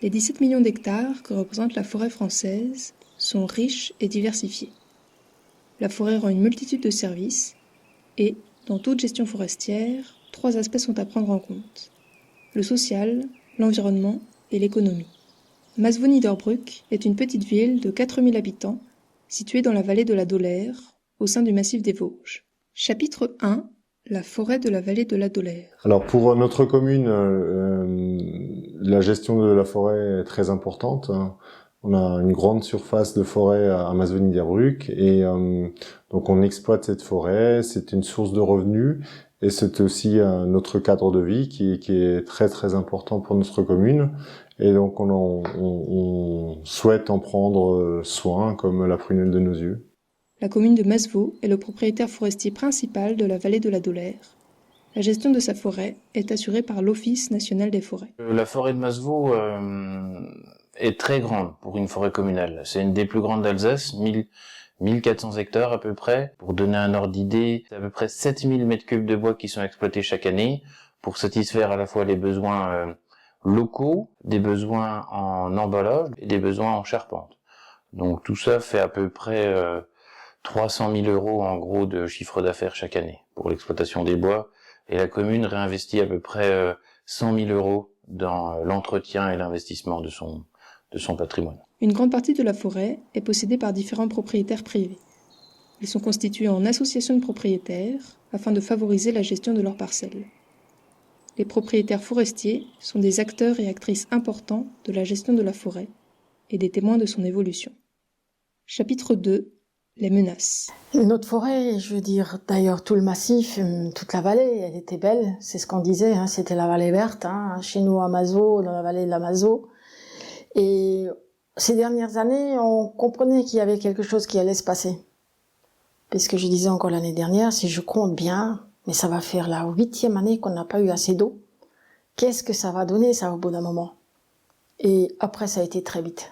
Les 17 millions d'hectares que représente la forêt française sont riches et diversifiés. La forêt rend une multitude de services et, dans toute gestion forestière, 3 aspects sont à prendre en compte: le social, l'environnement et l'économie. Masvaux-Niederbrück est une petite ville de 4000 habitants située dans la vallée de la Dollère, au sein du massif des Vosges. Chapitre 1: la forêt de la vallée de la Dollère. Alors pour notre commune, la gestion de la forêt est très importante. On a une grande surface de forêt à Masvaux-Niederbrück et donc on exploite cette forêt. C'est une source de revenus et c'est aussi notre cadre de vie qui est très très important pour notre commune. Et donc on souhaite en prendre soin comme la prunelle de nos yeux. La commune de Masvaux est le propriétaire forestier principal de la vallée de la Dollère. La gestion de sa forêt est assurée par l'Office national des forêts. La forêt de Masvaux est très grande pour une forêt communale. C'est une des plus grandes d'Alsace, 1400 hectares à peu près. Pour donner un ordre d'idée, c'est à peu près 7000 mètres cubes de bois qui sont exploités chaque année pour satisfaire à la fois les besoins locaux, des besoins en emballage et des besoins en charpente. Donc tout ça fait à peu près 300 000 euros en gros de chiffre d'affaires chaque année pour l'exploitation des bois. Et la commune réinvestit à peu près 100 000 euros dans l'entretien et l'investissement de son patrimoine. Une grande partie de la forêt est possédée par différents propriétaires privés. Ils sont constitués en associations de propriétaires afin de favoriser la gestion de leurs parcelles. Les propriétaires forestiers sont des acteurs et actrices importants de la gestion de la forêt et des témoins de son évolution. Chapitre 2: les menaces. Notre forêt, je veux dire, d'ailleurs tout le massif, toute la vallée, elle était belle, c'est ce qu'on disait, c'était la vallée verte, chez nous à Masvaux, dans la vallée de la Masvaux. Et ces dernières années, on comprenait qu'il y avait quelque chose qui allait se passer. Puisque je disais encore l'année dernière, si je compte bien, mais ça va faire la 8e année qu'on n'a pas eu assez d'eau. Qu'est-ce que ça va donner, ça, au bout d'un moment? Et après, ça a été très vite.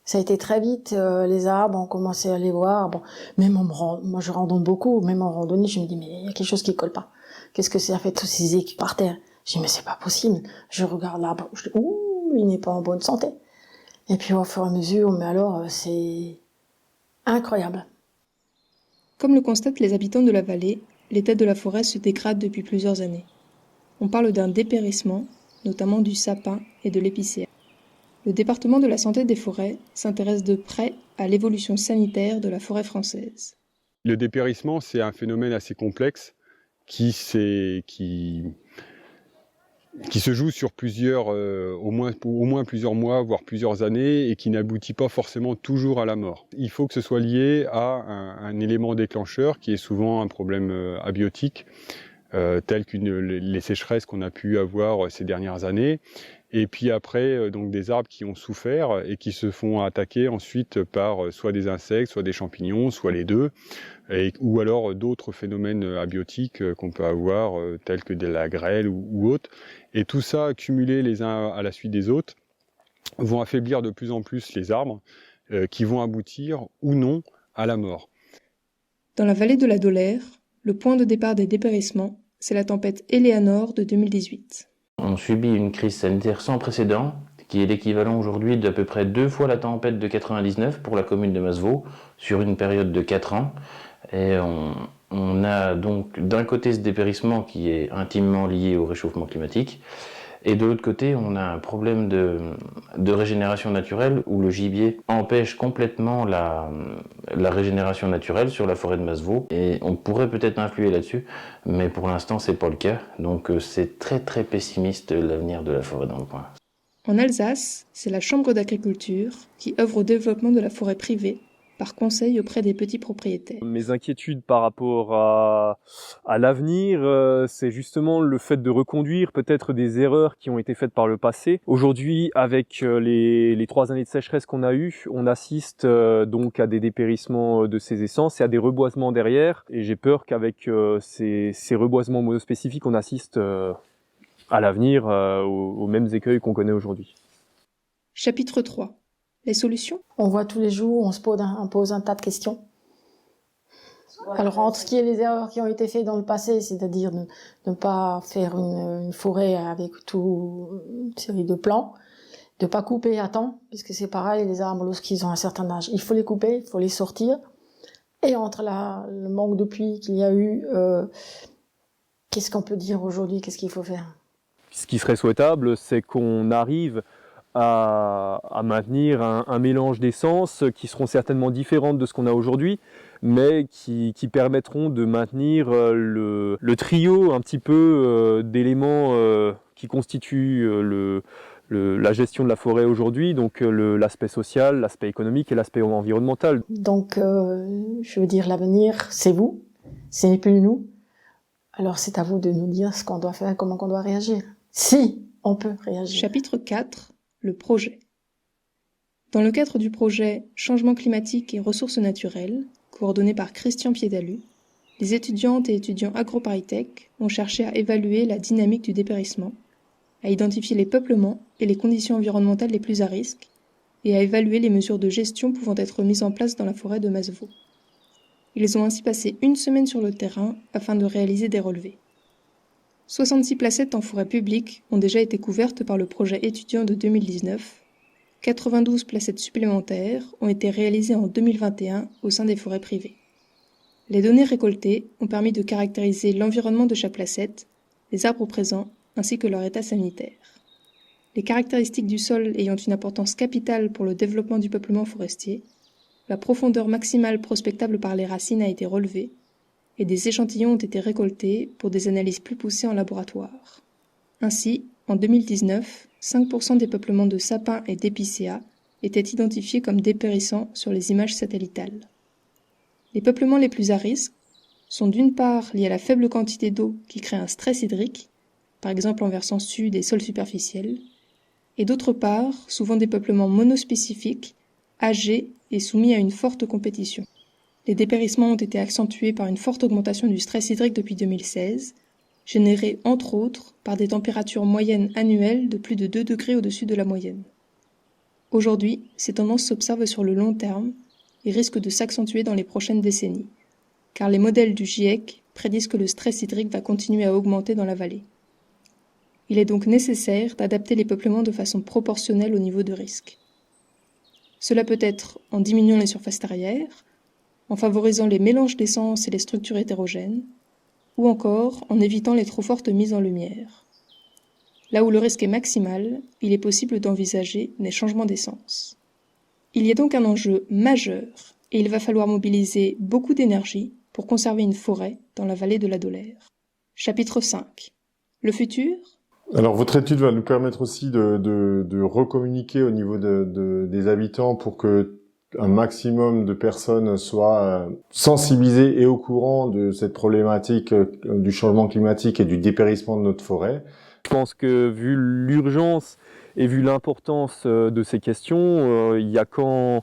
Ça a été très vite, les arbres, on commençait à les voir. Bon, même moi je randonne beaucoup, même en randonnée, je me dis, mais il y a quelque chose qui colle pas. Qu'est-ce que ça fait, tous ces équipes par terre? Je dis, mais c'est pas possible. Je regarde l'arbre, je dis, ouh, il n'est pas en bonne santé. Et puis au fur et à mesure, mais alors, c'est incroyable. Comme le constatent les habitants de la vallée, l'état de la forêt se dégrade depuis plusieurs années. On parle d'un dépérissement, notamment du sapin et de l'épicéa. Le département de la santé des forêts s'intéresse de près à l'évolution sanitaire de la forêt française. Le dépérissement, c'est un phénomène assez complexe qui se joue sur au moins plusieurs mois, voire plusieurs années, et qui n'aboutit pas forcément toujours à la mort. Il faut que ce soit lié à un élément déclencheur qui est souvent un problème abiotique, tel que les sécheresses qu'on a pu avoir ces dernières années. Et puis après, donc des arbres qui ont souffert et qui se font attaquer ensuite par soit des insectes, soit des champignons, soit les deux, ou alors d'autres phénomènes abiotiques qu'on peut avoir, tels que de la grêle ou autres. Et tout ça, accumulé les uns à la suite des autres, vont affaiblir de plus en plus les arbres, qui vont aboutir ou non à la mort. Dans la vallée de la Dollère, le point de départ des dépérissements, c'est la tempête Eleanor de 2018. On subit une crise sanitaire sans précédent, qui est l'équivalent aujourd'hui d'à peu près 2 fois la tempête de 99 pour la commune de Masvaux, sur une période de 4 ans. Et on a donc d'un côté ce dépérissement qui est intimement lié au réchauffement climatique, et de l'autre côté on a un problème de régénération naturelle où le gibier empêche complètement la régénération naturelle sur la forêt de Masvaux, et on pourrait peut-être influer là-dessus, mais pour l'instant c'est pas le cas, donc c'est très très pessimiste l'avenir de la forêt dans le coin. En Alsace, c'est la Chambre d'agriculture qui œuvre au développement de la forêt privée par conseil auprès des petits propriétaires. Mes inquiétudes par rapport à l'avenir, c'est justement le fait de reconduire peut-être des erreurs qui ont été faites par le passé. Aujourd'hui, avec les 3 années de sécheresse qu'on a eues, on assiste donc à des dépérissements de ces essences et à des reboisements derrière. Et j'ai peur qu'avec ces reboisements monospécifiques, on assiste à l'avenir aux mêmes écueils qu'on connaît aujourd'hui. Chapitre 3. Les solutions? On voit tous les jours, on pose un tas de questions. Alors, entre ce qui est les erreurs qui ont été faites dans le passé, c'est-à-dire de ne pas faire une forêt avec toute une série de plans, de pas couper à temps, puisque c'est pareil, les arbres, lorsqu'ils ont un certain âge, il faut les couper, il faut les sortir. Et entre le manque de pluie qu'il y a eu, qu'est-ce qu'on peut dire aujourd'hui? Qu'est-ce qu'il faut faire? Ce qui serait souhaitable, c'est qu'on arrive à maintenir un mélange d'essences qui seront certainement différentes de ce qu'on a aujourd'hui, mais qui permettront de maintenir le trio un petit peu d'éléments qui constituent la gestion de la forêt aujourd'hui, donc l'aspect social, l'aspect économique et l'aspect environnemental. Donc, je veux dire, l'avenir, c'est vous, ce n'est plus nous. Alors c'est à vous de nous dire ce qu'on doit faire, comment on doit réagir. Si on peut réagir. Chapitre 4, le projet. Dans le cadre du projet Changement climatique et ressources naturelles, coordonné par Christian Piedalu, les étudiantes et étudiants AgroParisTech ont cherché à évaluer la dynamique du dépérissement, à identifier les peuplements et les conditions environnementales les plus à risque, et à évaluer les mesures de gestion pouvant être mises en place dans la forêt de Masevaux. Ils ont ainsi passé une semaine sur le terrain afin de réaliser des relevés. 66 placettes en forêt publique ont déjà été couvertes par le projet étudiant de 2019. 92 placettes supplémentaires ont été réalisées en 2021 au sein des forêts privées. Les données récoltées ont permis de caractériser l'environnement de chaque placette, les arbres présents ainsi que leur état sanitaire. Les caractéristiques du sol ayant une importance capitale pour le développement du peuplement forestier, la profondeur maximale prospectable par les racines a été relevée et des échantillons ont été récoltés pour des analyses plus poussées en laboratoire. Ainsi, en 2019, 5% des peuplements de sapins et d'épicéas étaient identifiés comme dépérissants sur les images satellitales. Les peuplements les plus à risque sont d'une part liés à la faible quantité d'eau qui crée un stress hydrique, par exemple en versant sud et sol superficiel, et d'autre part, souvent des peuplements monospécifiques, âgés et soumis à une forte compétition. Les dépérissements ont été accentués par une forte augmentation du stress hydrique depuis 2016, générée entre autres par des températures moyennes annuelles de plus de 2 degrés au-dessus de la moyenne. Aujourd'hui, ces tendances s'observent sur le long terme et risquent de s'accentuer dans les prochaines décennies, car les modèles du GIEC prédisent que le stress hydrique va continuer à augmenter dans la vallée. Il est donc nécessaire d'adapter les peuplements de façon proportionnelle au niveau de risque. Cela peut être en diminuant les surfaces terrières, en favorisant les mélanges d'essences et les structures hétérogènes, ou encore en évitant les trop fortes mises en lumière. Là où le risque est maximal, il est possible d'envisager des changements d'essence. Il y a donc un enjeu majeur, et il va falloir mobiliser beaucoup d'énergie pour conserver une forêt dans la vallée de la Dolère. Chapitre 5. Le futur ? Alors, votre étude va nous permettre aussi de recommuniquer au niveau des habitants pour que un maximum de personnes soient sensibilisées et au courant de cette problématique du changement climatique et du dépérissement de notre forêt. Je pense que vu l'urgence et vu l'importance de ces questions, il n'y a qu'en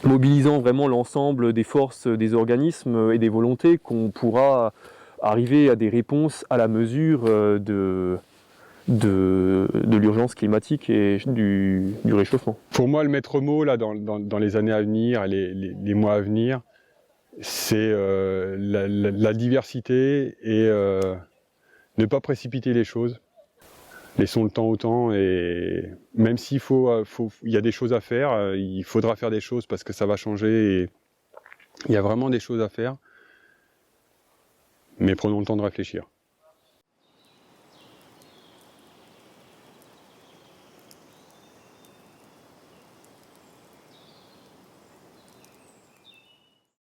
mobilisant vraiment l'ensemble des forces des organismes et des volontés qu'on pourra arriver à des réponses à la mesure de l'urgence climatique et du réchauffement. Pour moi, le maître mot là, dans les années à venir, les mois à venir, c'est la diversité et ne pas précipiter les choses. Laissons le temps au temps et même s'il il y a des choses à faire, il faudra faire des choses parce que ça va changer et il y a vraiment des choses à faire. Mais prenons le temps de réfléchir.